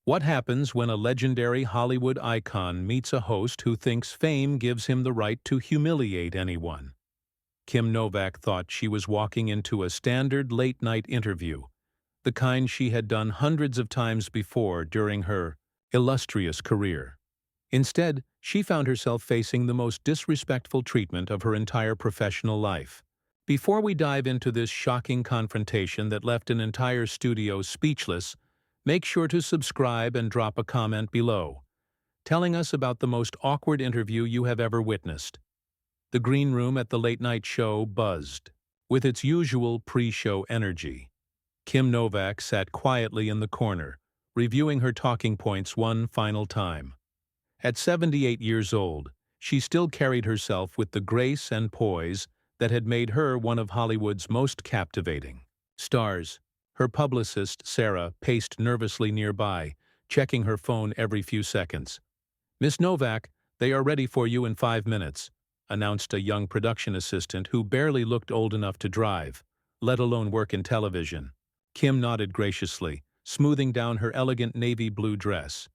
What happens when a legendary Hollywood icon meets a host who thinks fame gives him the right to humiliate anyone? Kim Novak thought she was walking into a standard late-night interview, the kind she had done hundreds of times before during her illustrious career. Instead, she found herself facing the most disrespectful treatment of her entire professional life. Before we dive into this shocking confrontation that left an entire studio speechless, make sure to subscribe and drop a comment below, telling us about the most awkward interview you have ever witnessed. The green room at the late-night show buzzed, with its usual pre-show energy. Kim Novak sat quietly in the corner, reviewing her talking points one final time. At 78 years old, she still carried herself with the grace and poise that had made her one of Hollywood's most captivating stars. Her publicist, Sarah, paced nervously nearby, checking her phone every few seconds. "Miss Novak, they are ready for you in 5 minutes," announced a young production assistant who barely looked old enough to drive, let alone work in television. Kim nodded graciously, smoothing down her elegant navy blue dress.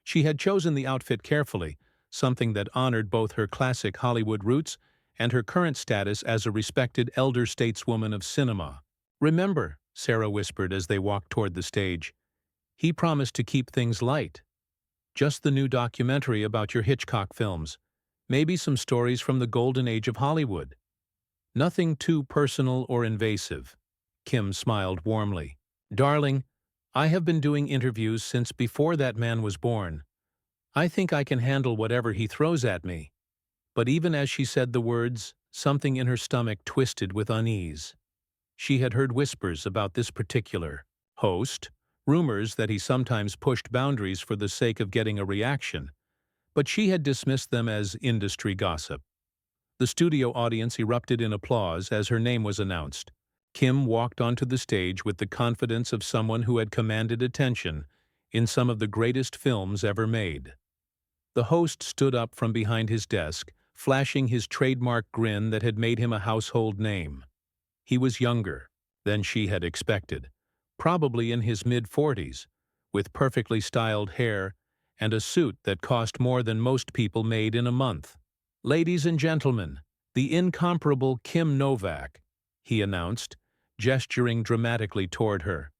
She had chosen the outfit carefully, something that honored both her classic Hollywood roots and her current status as a respected elder stateswoman of cinema. "Remember," Sarah whispered as they walked toward the stage, "he promised to keep things light. Just the new documentary about your Hitchcock films. Maybe some stories from the golden age of Hollywood. Nothing too personal or invasive." Kim smiled warmly. "Darling, I have been doing interviews since before that man was born. I think I can handle whatever he throws at me." But even as she said the words, something in her stomach twisted with unease. She had heard whispers about this particular host, rumors that he sometimes pushed boundaries for the sake of getting a reaction, but she had dismissed them as industry gossip. The studio audience erupted in applause as her name was announced. Kim walked onto the stage with the confidence of someone who had commanded attention in some of the greatest films ever made. The host stood up from behind his desk, flashing his trademark grin that had made him a household name. He was younger than she had expected, probably in his mid-40s, with perfectly styled hair and a suit that cost more than most people made in a month. "Ladies and gentlemen, the incomparable Kim Novak," he announced, gesturing dramatically toward her.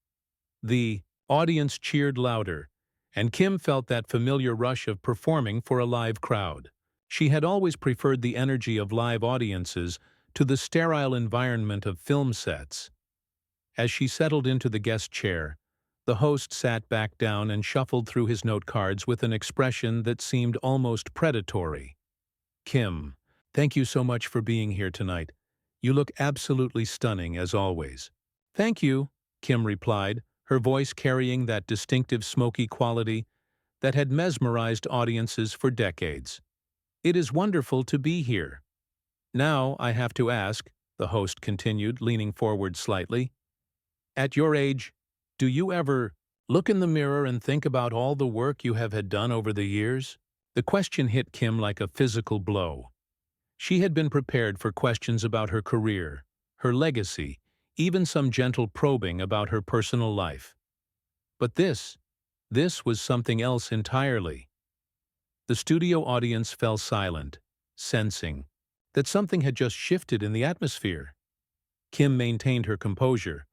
The audience cheered louder, and Kim felt that familiar rush of performing for a live crowd. She had always preferred the energy of live audiences to the sterile environment of film sets. As she settled into the guest chair, the host sat back down and shuffled through his note cards with an expression that seemed almost predatory. "Kim, thank you so much for being here tonight. You look absolutely stunning, as always." "Thank you," Kim replied, her voice carrying that distinctive smoky quality that had mesmerized audiences for decades. "It is wonderful to be here. Now I have to ask," the host continued, leaning forward slightly, "at your age, do you ever look in the mirror and think about all the work you have had done over the years?" The question hit Kim like a physical blow. She had been prepared for questions about her career, her legacy, even some gentle probing about her personal life. But this was something else entirely. The studio audience fell silent, sensing that something had just shifted in the atmosphere. Kim maintained her composure,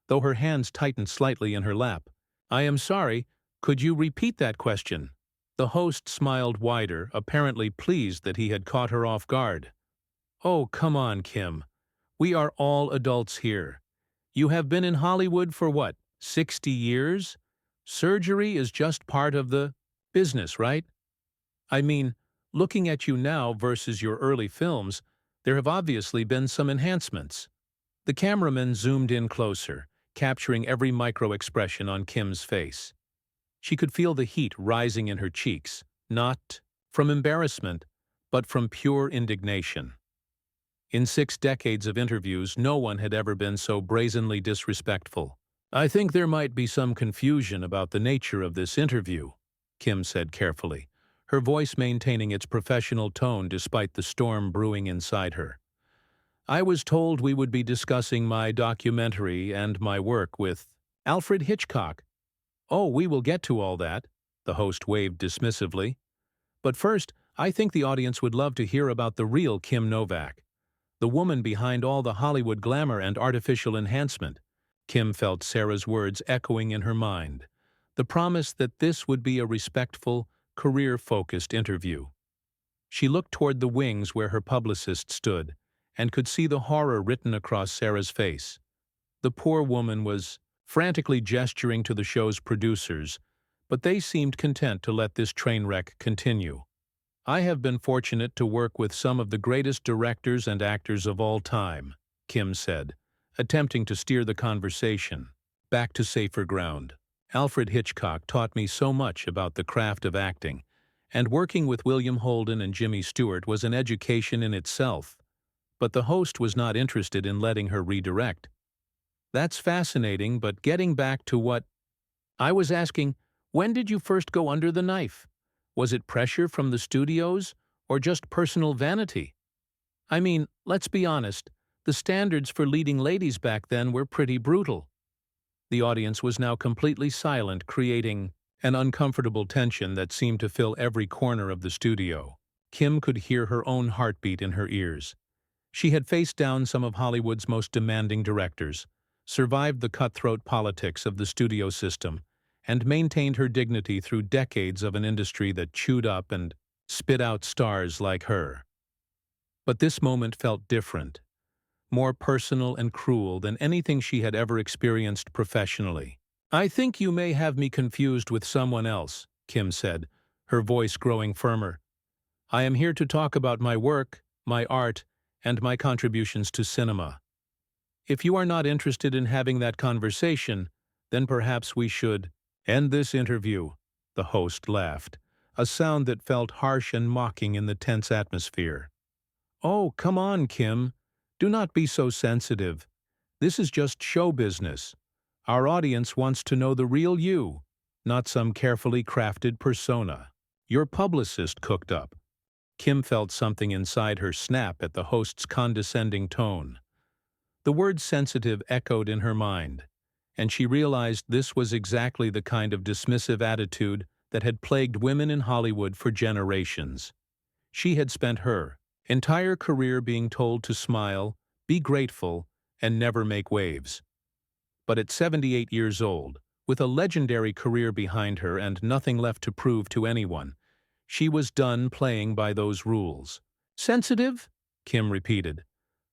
though her hands tightened slightly in her lap. "I am sorry, could you repeat that question?" The host smiled wider, apparently pleased that he had caught her off guard. "Oh, come on, Kim. We are all adults here. You have been in Hollywood for what, 60 years? Surgery is just part of the business, right? I mean, looking at you now versus your early films, there have obviously been some enhancements." The cameraman zoomed in closer, capturing every micro-expression on Kim's face. She could feel the heat rising in her cheeks, not from embarrassment, but from pure indignation. In 6 decades of interviews, no one had ever been so brazenly disrespectful. "I think there might be some confusion about the nature of this interview," Kim said carefully, her voice maintaining its professional tone despite the storm brewing inside her. "I was told we would be discussing my documentary and my work with Alfred Hitchcock." "Oh, we will get to all that," the host waved dismissively. "But first, I think the audience would love to hear about the real Kim Novak, the woman behind all the Hollywood glamour and artificial enhancement." Kim felt Sarah's words echoing in her mind, the promise that this would be a respectful, career-focused interview. She looked toward the wings where her publicist stood, and could see the horror written across Sarah's face. The poor woman was frantically gesturing to the show's producers, but they seemed content to let this train wreck continue. "I have been fortunate to work with some of the greatest directors and actors of all time," Kim said, attempting to steer the conversation back to safer ground. "Alfred Hitchcock taught me so much about the craft of acting, and working with William Holden and Jimmy Stewart was an education in itself." But the host was not interested in letting her redirect. "That's fascinating, but getting back to what I was asking, when did you first go under the knife? Was it pressure from the studios, or just personal vanity? I mean, let's be honest, the standards for leading ladies back then were pretty brutal." The audience was now completely silent, creating an uncomfortable tension that seemed to fill every corner of the studio. Kim could hear her own heartbeat in her ears. She had faced down some of Hollywood's most demanding directors, survived the cutthroat politics of the studio system, and maintained her dignity through decades of an industry that chewed up and spit out stars like her. But this moment felt different, more personal and cruel than anything she had ever experienced professionally. "I think you may have me confused with someone else," Kim said, her voice growing firmer. "I am here to talk about my work, my art, and my contributions to cinema. If you are not interested in having that conversation, then perhaps we should end this interview." The host laughed, a sound that felt harsh and mocking in the tense atmosphere. "Oh, come on, Kim. Do not be so sensitive. This is just show business. Our audience wants to know the real you, not some carefully crafted persona your publicist cooked up." Kim felt something inside her snap at the host's condescending tone. The word sensitive echoed in her mind, and she realized this was exactly the kind of dismissive attitude that had plagued women in Hollywood for generations. She had spent her entire career being told to smile, be grateful, and never make waves. But at 78 years old, with a legendary career behind her and nothing left to prove to anyone, she was done playing by those rules. "Sensitive?" Kim repeated,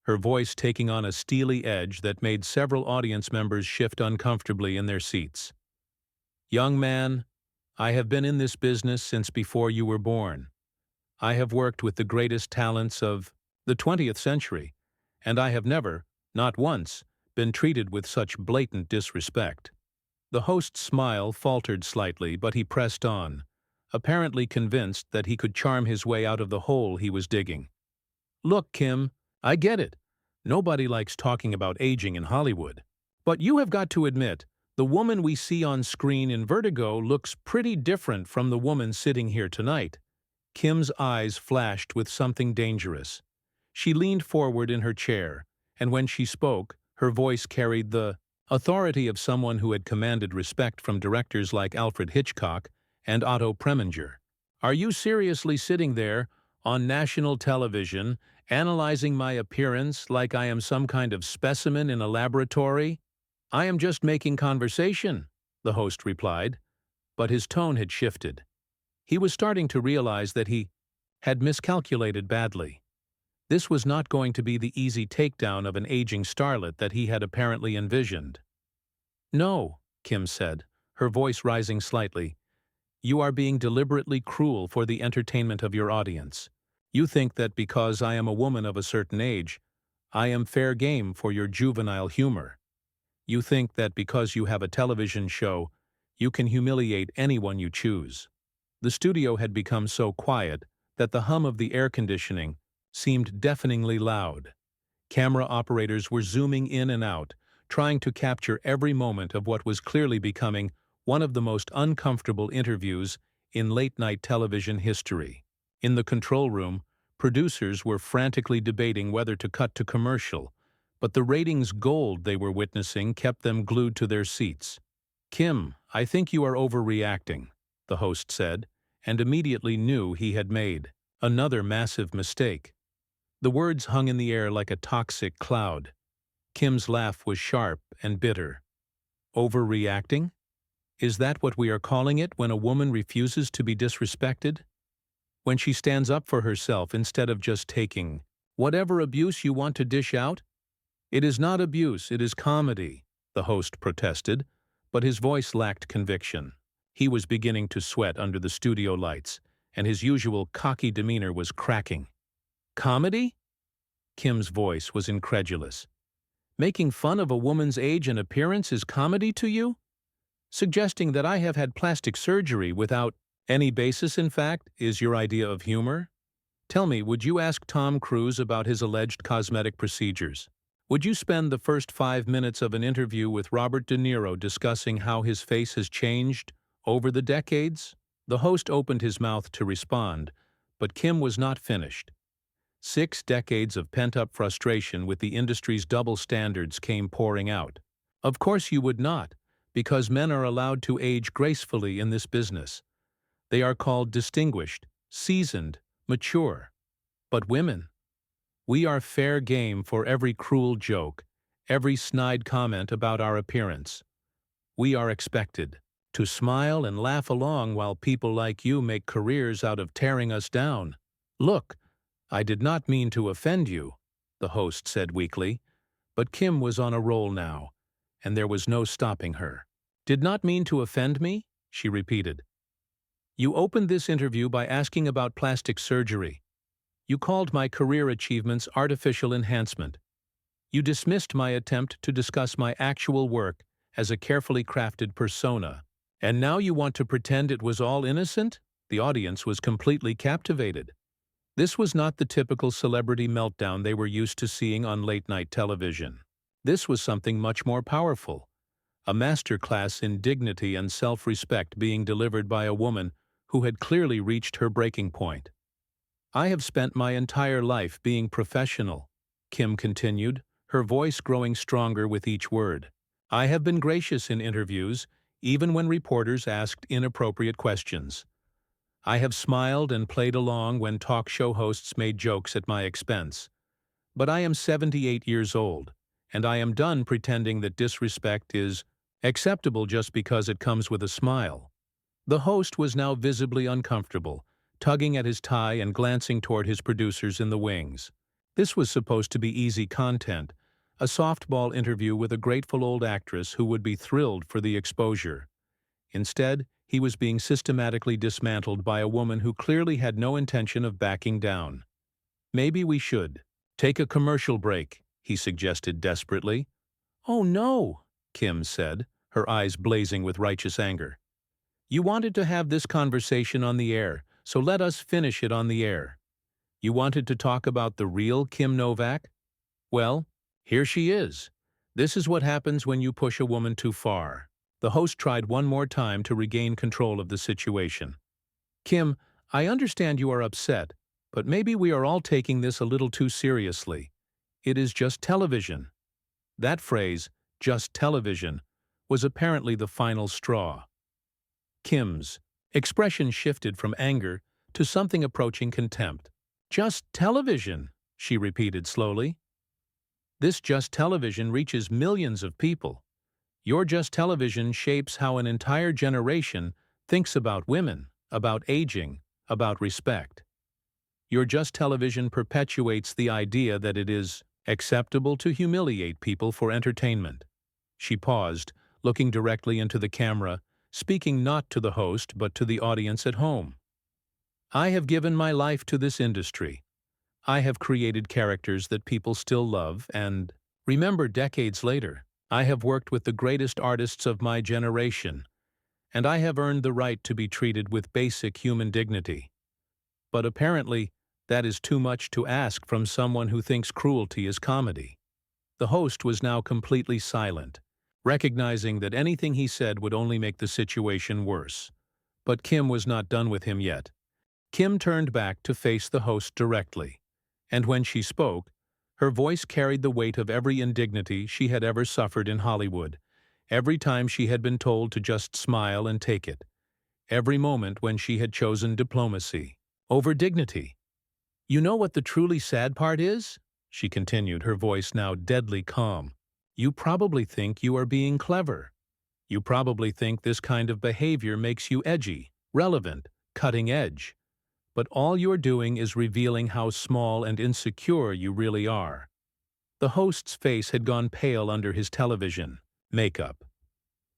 her voice taking on a steely edge that made several audience members shift uncomfortably in their seats. "Young man, I have been in this business since before you were born. I have worked with the greatest talents of the 20th century, and I have never, not once, been treated with such blatant disrespect." The host's smile faltered slightly, but he pressed on, apparently convinced that he could charm his way out of the hole he was digging. "Look, Kim, I get it. Nobody likes talking about aging in Hollywood. But you have got to admit, the woman we see on screen in Vertigo looks pretty different from the woman sitting here tonight." Kim's eyes flashed with something dangerous. She leaned forward in her chair, and when she spoke, her voice carried the authority of someone who had commanded respect from directors like Alfred Hitchcock and Otto Preminger. "Are you seriously sitting there, on national television, analyzing my appearance like I am some kind of specimen in a laboratory?" "I am just making conversation," the host replied, but his tone had shifted. He was starting to realize that he had miscalculated badly. This was not going to be the easy takedown of an aging starlet that he had apparently envisioned. "No," Kim said, her voice rising slightly. "You are being deliberately cruel for the entertainment of your audience. You think that because I am a woman of a certain age, I am fair game for your juvenile humor. You think that because you have a television show, you can humiliate anyone you choose." The studio had become so quiet that the hum of the air conditioning seemed deafeningly loud. Camera operators were zooming in and out, trying to capture every moment of what was clearly becoming one of the most uncomfortable interviews in late-night television history. In the control room, producers were frantically debating whether to cut to commercial, but the ratings gold they were witnessing kept them glued to their seats. "Kim, I think you are overreacting, the host said, and immediately knew he had made another massive mistake. The words hung in the air like a toxic cloud. Kim's laugh was sharp and bitter. Overreacting? Is that what we are calling it when a woman refuses to be disrespected? When she stands up for herself instead of just taking whatever abuse you want to dish out? It is not abuse, it is comedy, the host protested, but his voice lacked conviction. He was beginning to sweat under the studio lights, and his usual cocky demeanor was cracking. Comedy? Kim's voice was incredulous. Making fun of a woman's age and appearance is comedy to you? Suggesting that I have had plastic surgery without any basis in fact is your idea of humor? Tell me, would you ask Tom Cruise about his alleged cosmetic procedures? Would you spend the first 5 minutes of an interview with Robert De Niro discussing how his face has changed over the decades? The host opened his mouth to respond, but Kim was not finished. 6 decades of pent-up frustration with the industry's double standards came pouring out. Of course you would not, because men are allowed to age gracefully in this business. They are called distinguished, seasoned, mature. But women? We are fair game for every cruel joke, every snide comment about our appearance. We are expected to smile and laugh along while people like you make careers out of tearing us down. Look, I did not mean to offend you, the host said weakly, but Kim was on a roll now, and there was no stopping her. Did not mean to offend me? She repeated. You opened this interview by asking about plastic surgery. You called my career achievements artificial enhancement. You dismissed my attempt to discuss my actual work as a carefully crafted persona. And now you want to pretend it was all innocent? The audience was completely captivated. This was not the typical celebrity meltdown they were used to seeing on late-night television. This was something much more powerful. A masterclass in dignity and self-respect being delivered by a woman who had clearly reached her breaking point. I have spent my entire life being professional, Kim continued, her voice growing stronger with each word. I have been gracious in interviews, even when reporters asked inappropriate questions. I have smiled and played along when talk show hosts made jokes at my expense. But I am 78 years old, and I am done pretending that disrespect is acceptable just because it comes with a smile. The host was now visibly uncomfortable, tugging at his tie and glancing toward his producers in the wings. This was supposed to be easy content, a softball interview with a grateful old actress who would be thrilled for the exposure. Instead, he was being systematically dismantled by a woman who clearly had no intention of backing down. Maybe we should take a commercial break, he suggested desperately. Oh no, Kim said, her eyes blazing with righteous anger. You wanted to have this conversation on the air, so let us finish it on the air. You wanted to talk about the real Kim Novak? Well, here she is. This is what happens when you push a woman too far. The host tried one more time to regain control of the situation. Kim, I understand you are upset, but maybe we are all taking this a little too seriously. It is just television. That phrase, just television, was apparently the final straw. Kim's expression shifted from anger to something approaching contempt. Just television, she repeated slowly. This just television reaches millions of people. Your just television shapes how an entire generation thinks about women, about aging, about respect. Your just television perpetuates the idea that it is acceptable to humiliate people for entertainment. She paused, looking directly into the camera, speaking not to the host but to the audience at home. I have given my life to this industry. I have created characters that people still love and remember decades later. I have worked with the greatest artists of my generation, and I have earned the right to be treated with basic human dignity. But apparently, that is too much to ask from someone who thinks cruelty is comedy. The host was now completely silent, recognizing that anything he said would only make the situation worse. But Kim was not done with him yet. Kim turned back to face the host directly, and when she spoke, her voice carried the weight of every indignity she had ever suffered in Hollywood, Every time she had been told to just smile and take it. Every moment when she had chosen diplomacy over dignity. "You know what the truly sad part is?" she continued, her voice now deadly calm. "You probably think you are being clever. You probably think this kind of behavior makes you edgy, relevant, cutting edge. But all you're doing is revealing how small and insecure you really are." The host's face had gone pale under his television makeup.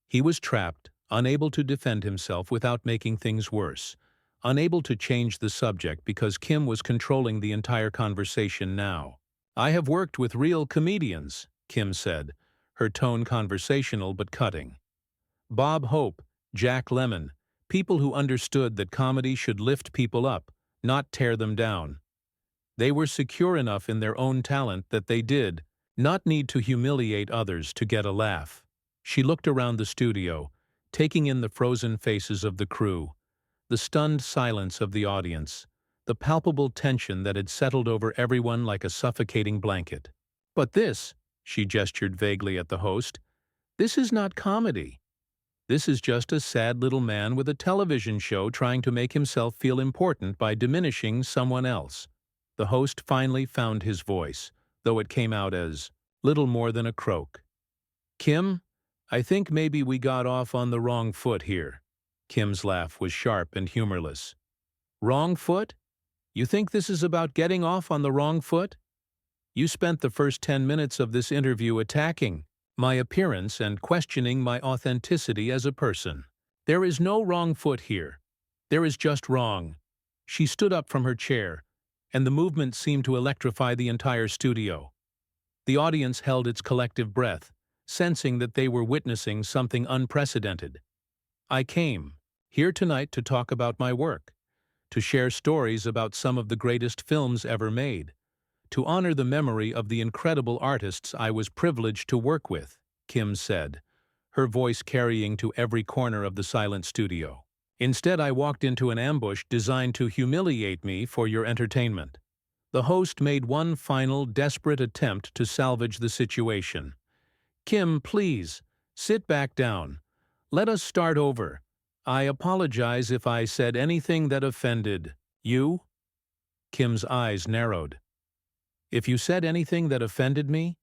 He was trapped, unable to defend himself without making things worse, unable to change the subject because Kim was controlling the entire conversation now. "I have worked with real comedians," Kim said, her tone conversational but cutting. "Bob Hope, Jack Lemmon, people who understood that comedy should lift people up, not tear them down. They were secure enough in their own talent that they did not need to humiliate others to get a laugh." She looked around the studio, taking in the frozen faces of the crew, the stunned silence of the audience, the palpable tension that had settled over everyone like a suffocating blanket. "But this," she gestured vaguely at the host, "this is not comedy. This is just a sad little man with a television show trying to make himself feel important by diminishing someone else." The host finally found his voice, though it came out as little more than a croak. "Kim, I think maybe we got off on the wrong foot here." Kim's laugh was sharp and humorless. "Wrong foot? You think this is about getting off on the wrong foot? You spent the first 10 minutes of this interview attacking my appearance and questioning my authenticity as a person. There is no wrong foot here. There is just wrong." She stood up from her chair, and the movement seemed to electrify the entire studio. The audience held its collective breath, sensing that they were witnessing something unprecedented. "I came here tonight to talk about my work, to share stories about some of the greatest films ever made, to honor the memory of the incredible artists I was privileged to work with," Kim said, her voice carrying to every corner of the silent studio. "Instead, I walked into an ambush designed to humiliate me for your entertainment." The host made one final, desperate attempt to salvage the situation. "Kim, please, sit back down. Let us start over. I apologize if I said anything that offended you." Kim's eyes narrowed. "If you said anything that offended me?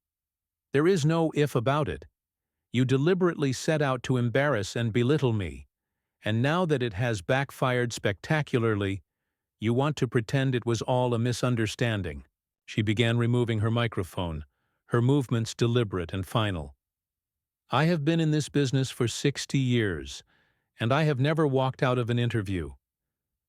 There is no if about it. You deliberately set out to embarrass and belittle me, and now that it has backfired spectacularly, you want to pretend it was all a misunderstanding." She began removing her microphone, her movements deliberate and final. "I have been in this business for 60 years, and I have never walked out of an interview.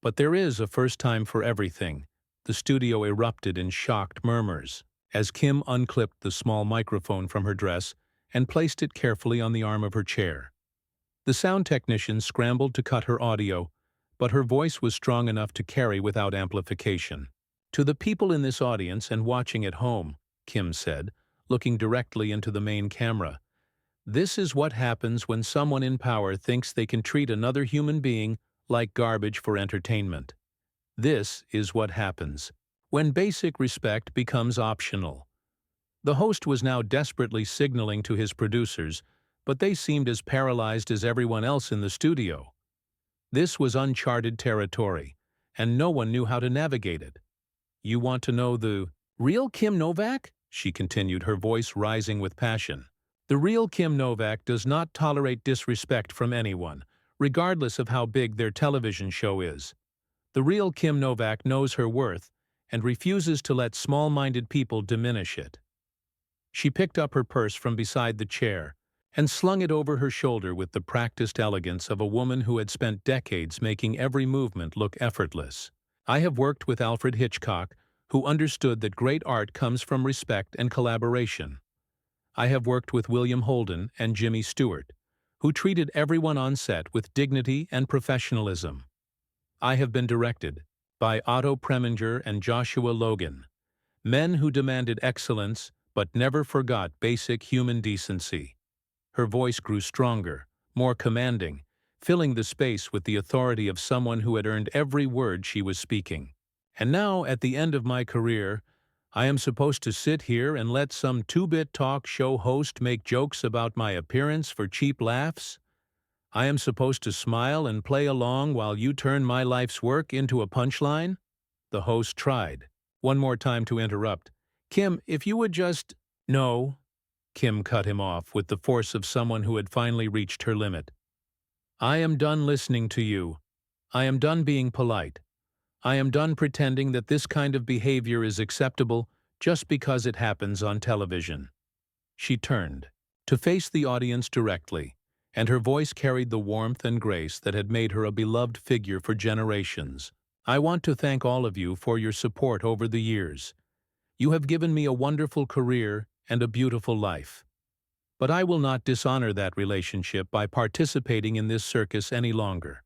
But there is a first time for everything." The studio erupted in shocked murmurs as Kim unclipped the small microphone from her dress and placed it carefully on the arm of her chair. The sound technician scrambled to cut her audio, but her voice was strong enough to carry without amplification. "To the people in this audience and watching at home," Kim said, looking directly into the main camera, "this is what happens when someone in power thinks they can treat another human being like garbage for entertainment. This is what happens when basic respect becomes optional." The host was now desperately signaling to his producers, but they seemed as paralyzed as everyone else in the studio. This was uncharted territory, and no one knew how to navigate it. "You want to know the real Kim Novak?" she continued, her voice rising with passion. "The real Kim Novak does not tolerate disrespect from anyone, regardless of how big their television show is. The real Kim Novak knows her worth and refuses to let small-minded people diminish it." She picked up her purse from beside the chair and slung it over her shoulder with the practiced elegance of a woman who had spent decades making every movement look effortless. "I have worked with Alfred Hitchcock, who understood that great art comes from respect and collaboration. I have worked with William Holden and Jimmy Stewart, who treated everyone on set with dignity and professionalism. I have been directed by Otto Preminger and Joshua Logan, men who demanded excellence but never forgot basic human decency." Her voice grew stronger, more commanding, filling the space with the authority of someone who had earned every word she was speaking. "And now, at the end of my career, I am supposed to sit here and let some two-bit talk show host make jokes about my appearance for cheap laughs? I am supposed to smile and play along while you turn my life's work into a punchline? The host tried, one more time to interrupt. Kim, if you would just— No. Kim cut him off with the force of someone who had finally reached her limit. I am done listening to you. I am done being polite. I am done pretending that this kind of behavior is acceptable just because it happens on television. She turned, to face the audience directly, and her voice carried the warmth and grace that had made her a beloved figure for generations. I want to thank all of you for your support over the years. You have given me a wonderful career and a beautiful life. But I will not dishonor that relationship by participating in this circus any longer.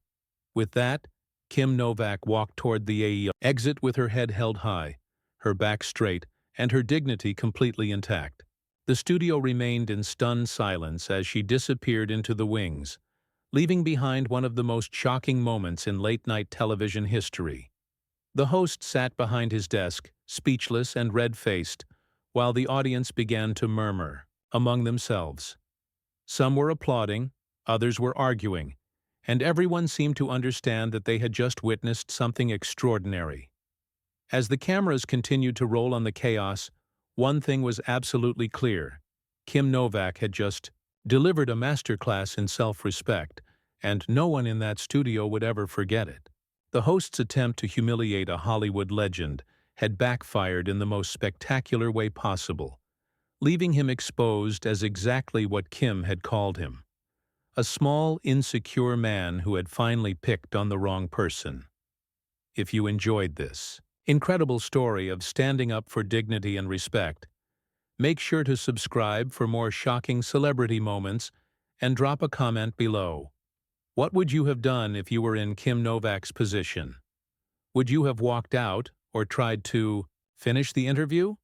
With that, Kim Novak walked toward the exit with her head held high, her back straight, and her dignity completely intact. The studio remained in stunned silence as she disappeared into the wings, leaving behind one of the most shocking moments in late-night television history. The host sat behind his desk, speechless and red-faced, while the audience began to murmur among themselves. Some were applauding, others were arguing, and everyone seemed to understand that they had just witnessed something extraordinary. As the cameras continued to roll on the chaos, one thing was absolutely clear. Kim Novak had just delivered a masterclass in self-respect, and no one in that studio would ever forget it. The host's attempt to humiliate a Hollywood legend had backfired in the most spectacular way possible, leaving him exposed as exactly what Kim had called him: a small, insecure man who had finally picked on the wrong person. If you enjoyed this incredible story of standing up for dignity and respect, make sure to subscribe for more shocking celebrity moments and drop a comment below. What would you have done if you were in Kim Novak's position? Would you have walked out or tried to finish the interview?